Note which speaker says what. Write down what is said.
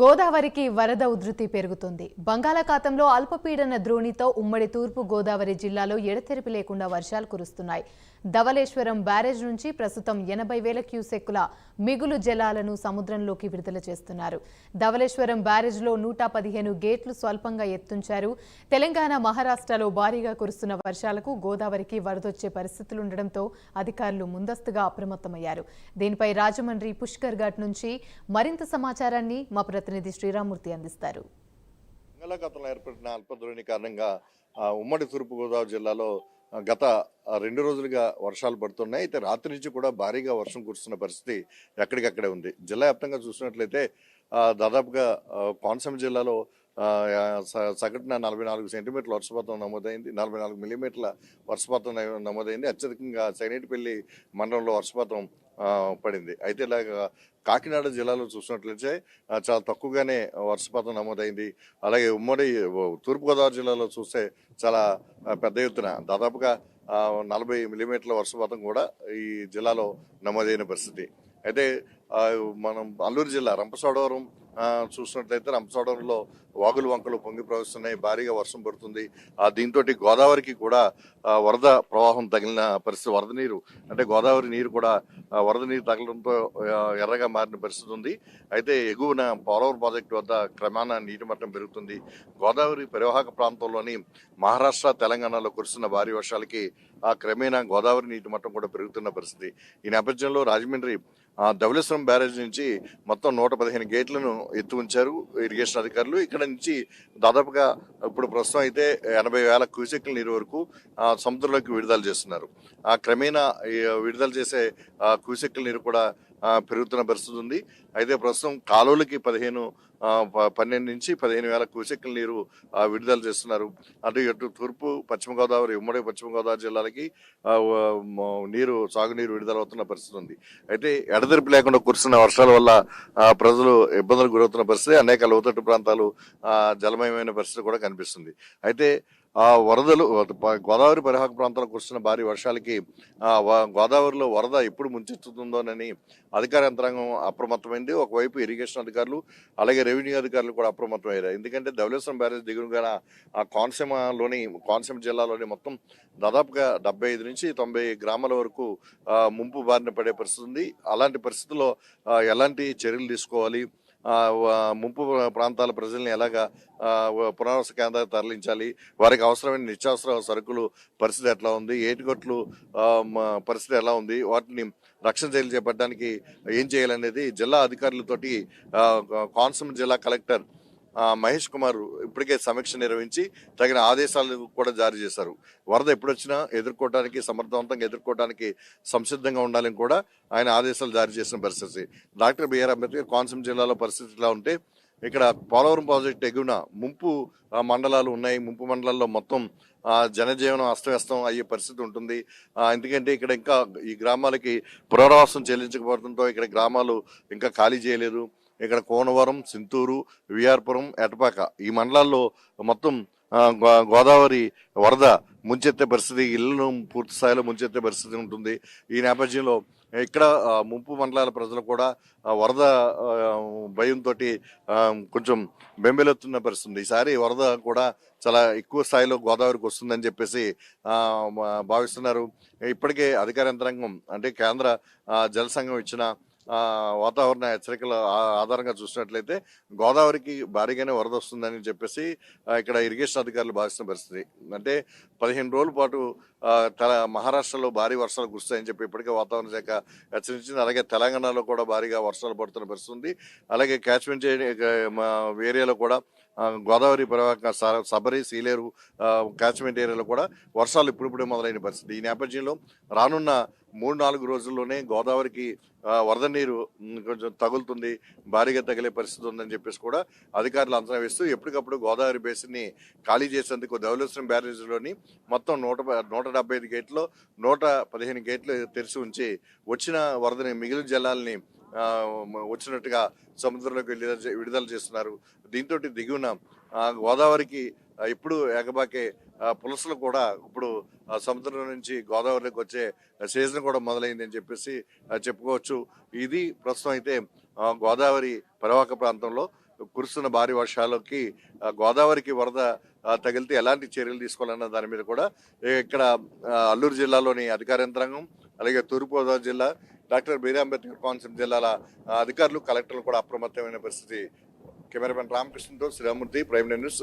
Speaker 1: గోదావరికి వరద ఉధృతి పెరుగుతుంది. బంగాళాఖాతంలో అల్పపీడన ద్రోణితో ఉమ్మడి తూర్పు గోదావరి జిల్లాలో ఎడతెరిపి లేకుండా వర్షాలు కురుస్తున్నాయి. ధవళేశ్వరం బ్యారేజ్ నుంచి ప్రస్తుతం 80,000 క్యూసెక్కుల మిగులు జలాలను సముద్రంలోకి విడుదల చేస్తున్నారు. ధవళేశ్వరం బ్యారేజ్లో 115 గేట్లు స్వల్పంగా ఎత్తుంచారు. తెలంగాణ, మహారాష్ట్రలో భారీగా కురుస్తున్న వర్షాలకు గోదావరికి వరదొచ్చే పరిస్థితులుండడంతో అధికారులు ముందస్తుగా అప్రమత్తమయ్యారు. దీనిపై రాజమండ్రి పుష్కర్ ఘాట్ నుంచి మరింత సమాచారాన్ని మా ప్రతినిధి శ్రీరామూర్తి అందిస్తారు.
Speaker 2: బంగాళాఖాతంలో ఏర్పడిన అల్పద్రోణి కారణంగా ఉమ్మడి తూర్పు గోదావరి జిల్లాలో గత 2 రోజులుగా వర్షాలు పడుతున్నాయి. అయితే రాత్రి నుంచి కూడా భారీగా వర్షం కురుస్తున్న పరిస్థితి ఎక్కడికక్కడే ఉంది. జిల్లా వ్యాప్తంగా చూసినట్లయితే దాదాపుగా కోనసీమ జిల్లాలో సగటున 44 సెంటీమీటర్ల వర్షపాతం నమోదైంది. 44 మిల్లీమీటర్ల వర్షపాతం నమోదైంది. అత్యధికంగా సైనేటిపల్లి మండలంలో వర్షపాతం పడింది. అయితే ఇలాగ కాకినాడ జిల్లాలో చూసినట్లయితే చాలా తక్కువగానే వర్షపాతం నమోదైంది. అలాగే ఉమ్మడి తూర్పుగోదావరి జిల్లాలో చూస్తే చాలా పెద్ద ఎత్తున దాదాపుగా 40 మిల్లీమీటర్ల వర్షపాతం కూడా ఈ జిల్లాలో నమోదైన పరిస్థితి. అయితే మనం అల్లూరు జిల్లా రంపచోడవరం చూసినట్లయితే రంపచోడవరంలో వాగులు వంకలు పొంగి ప్రవహిస్తున్నాయి. భారీగా వర్షం పడుతుంది. దీంతో గోదావరికి కూడా వరద ప్రవాహం తగిలిన పరిస్థితి. వరద నీరు అంటే గోదావరి నీరు కూడా వరద నీరు తగలడంతో ఎర్రగా మారిన పరిస్థితి ఉంది. అయితే ఎగువన పోలవరం ప్రాజెక్టు వద్ద క్రమాన నీటి మట్టం పెరుగుతుంది. గోదావరి పరివాహక ప్రాంతంలోని మహారాష్ట్ర, తెలంగాణలో కురుస్తున్న భారీ వర్షాలకి క్రమేణా గోదావరి నీటి మట్టం కూడా పెరుగుతున్న పరిస్థితి. ఈ నేపథ్యంలో రాజమండ్రి ధవళేశ్వరం బ్యారేజ్ నుంచి మొత్తం 115 గేట్లను ఎత్తు ఉంచారు ఇరిగేషన్ అధికారులు. ఇక్కడ నుంచి దాదాపుగా ఇప్పుడు ప్రస్తుతం అయితే 80,000 క్యూసెక్ల నీరు వరకు సముద్రంలోకి విడుదల చేస్తున్నారు. క్రమేణా విడుదల చేసే క్యూసెక్ల నీరు కూడా పెరుగుతున్న పరిస్థితి ఉంది. అయితే ప్రస్తుతం కాలువలకి 12 నుంచి 15,000 క్యూసెక్ల నీరు విడుదల చేస్తున్నారు. అటు తూర్పు పశ్చిమ గోదావరి, ఉమ్మడి పశ్చిమ గోదావరి జిల్లాలకి సాగునీరు విడుదల అవుతున్న పరిస్థితి ఉంది. అయితే ఎడతెరిపి లేకుండా కురుస్తున్న వర్షాల వల్ల ప్రజలు ఇబ్బందులకు గురవుతున్న పరిస్థితి. అనేక లోతట్టు ప్రాంతాలు జలమయమైన పరిస్థితి కూడా కనిపిస్తుంది. అయితే వరదలు గోదావరి పరివాహక ప్రాంతాలకు కురుస్తున్న భారీ వర్షాలకి గోదావరిలో వరద ఎప్పుడు ముంచెత్తుతుందోనని అధికార యంత్రాంగం అప్రమత్తమైంది. ఒకవైపు ఇరిగేషన్ అధికారులు అలాగే రెవెన్యూ అధికారులు కూడా అప్రమత్తమయ్యారు. ఎందుకంటే ధవళేశ్వరం బ్యారేజ్ దిగువన కోనసీమ జిల్లాలోని మొత్తం దాదాపుగా 75 నుంచి 90 గ్రామాల వరకు ముంపు బారిన పడే పరిస్థితి ఉంది. అలాంటి పరిస్థితుల్లో ఎలాంటి చర్యలు తీసుకోవాలి, ముంపు ప్రాంతాల ప్రజల్ని ఎలాగా పునరావాస కేంద్రాలకు తరలించాలి, వారికి అవసరమైన నిత్యావసర సరుకులు పరిస్థితి ఎట్లా ఉంది, ఏటిగొట్లు పరిస్థితి ఎలా ఉంది, వాటిని రక్షణ చర్యలు చేపట్టడానికి ఏం చేయాలనేది జిల్లా అధికారులతోటి కోనసీమ జిల్లా కలెక్టర్ మహేష్ కుమార్ ఇప్పటికే సమీక్ష నిర్వహించి తగిన ఆదేశాలు కూడా జారీ చేశారు. వరద ఎప్పుడొచ్చినా సమర్థవంతంగా ఎదుర్కోవడానికి సంసిద్ధంగా ఉండాలని కూడా ఆయన ఆదేశాలు జారీ చేసిన పరిస్థితి. డాక్టర్ బిఆర్ అంబేద్కర్ కోనసీమ జిల్లాలో పరిస్థితి ఇలా ఉంటే ఇక్కడ పోలవరం ప్రాజెక్టు ఎగువన ముంపు మండలాలు ఉన్నాయి. ముంపు మండలాల్లో మొత్తం జనజీవనం అస్తవ్యస్తం అయ్యే పరిస్థితి ఉంటుంది. ఎందుకంటే ఇక్కడ ఇంకా ఈ గ్రామాలకి పునరావాసం చెల్లించకపోవడంతో ఇక్కడ గ్రామాలు ఇంకా ఖాళీ చేయలేదు. ఇక్కడ కోనవరం, సింతూరు, విఆర్పురం, ఎటపాక ఈ మండలాల్లో మొత్తం గోదావరి వరద ముంచెత్తే పరిస్థితి, ఇళ్లను పూర్తి స్థాయిలో ముంచెత్తే పరిస్థితి ఉంటుంది. ఈ నేపథ్యంలో ఇక్కడ ముంపు మండలాల ప్రజలు కూడా వరద భయంతో కొంచెం బెంబేలెత్తున్న పరిస్థితి. ఈసారి వరద కూడా చాలా ఎక్కువ స్థాయిలో గోదావరికి వస్తుందని చెప్పేసి భావిస్తున్నారు. ఇప్పటికే అధికార యంత్రాంగం అంటే కేంద్ర జల సంఘం ఇచ్చిన వాతావరణ హెచ్చరికల ఆధారంగా చూసినట్లయితే గోదావరికి భారీగానే వరద వస్తుందని చెప్పేసి ఇక్కడ ఇరిగేషన్ అధికారులు భావిస్తున్న పరిస్థితి. అంటే 15 రోజుల పాటు మహారాష్ట్రలో భారీ వర్షాలు కురుస్తాయని చెప్పి ఇప్పటికే వాతావరణ శాఖ హెచ్చరించింది. అలాగే తెలంగాణలో కూడా భారీగా వర్షాలు పడుతున్న పరిస్థితి ఉంది. అలాగే క్యాచ్మెంట్ ఏరియాలో కూడా గోదావరి పరివాహక సబరి, సీలేరు క్యాచ్మెంట్ ఏరియాలో కూడా వర్షాలు ఇప్పుడిప్పుడే మొదలైన పరిస్థితి. ఈ నేపథ్యంలో రానున్న 3-4 రోజుల్లోనే గోదావరికి వరద నీరు కొంచెం తగులుతుంది, భారీగా తగిలే పరిస్థితి ఉందని చెప్పేసి కూడా అధికారులు అంచనా వేస్తూ ఎప్పటికప్పుడు గోదావరి బేసిన్ని ఖాళీ చేసేందుకు ధవళేశ్వరం బ్యారేజ్లోని మొత్తం 175 గేట్లు 115 గేట్లు తెరిచి ఉంచి వచ్చిన వరదని మిగిలిన జలాల్ని వచ్చినట్టుగా సముద్రంలోకి విడుదల చేస్తున్నారు. దీంతో దిగువన గోదావరికి ఇప్పుడు ఎగబాకే పులసలు కూడా ఇప్పుడు సముద్రం నుంచి గోదావరిలోకి వచ్చే సీజన్ కూడా మొదలైందని చెప్పేసి చెప్పుకోవచ్చు. ఇది ప్రస్తుతం అయితే గోదావరి పరివాహక ప్రాంతంలో కురుస్తున్న భారీ వర్షాలకి గోదావరికి వరద తగిలితే ఎలాంటి చర్యలు తీసుకోవాలన్న దాని మీద కూడా ఇక్కడ అల్లూరు జిల్లాలోని అధికార యంత్రాంగం, అలాగే తూర్పుగోదావరి జిల్లా, డాక్టర్ బీఆర్ అంబేద్కర్ కోనసీమ జిల్లాల అధికారులు, కలెక్టర్లు కూడా అప్రమత్తమైన పరిస్థితి. కెమెరామెన్ రామకృష్ణతో శ్రీరామూర్తి, ప్రైమ్ న్యూస్.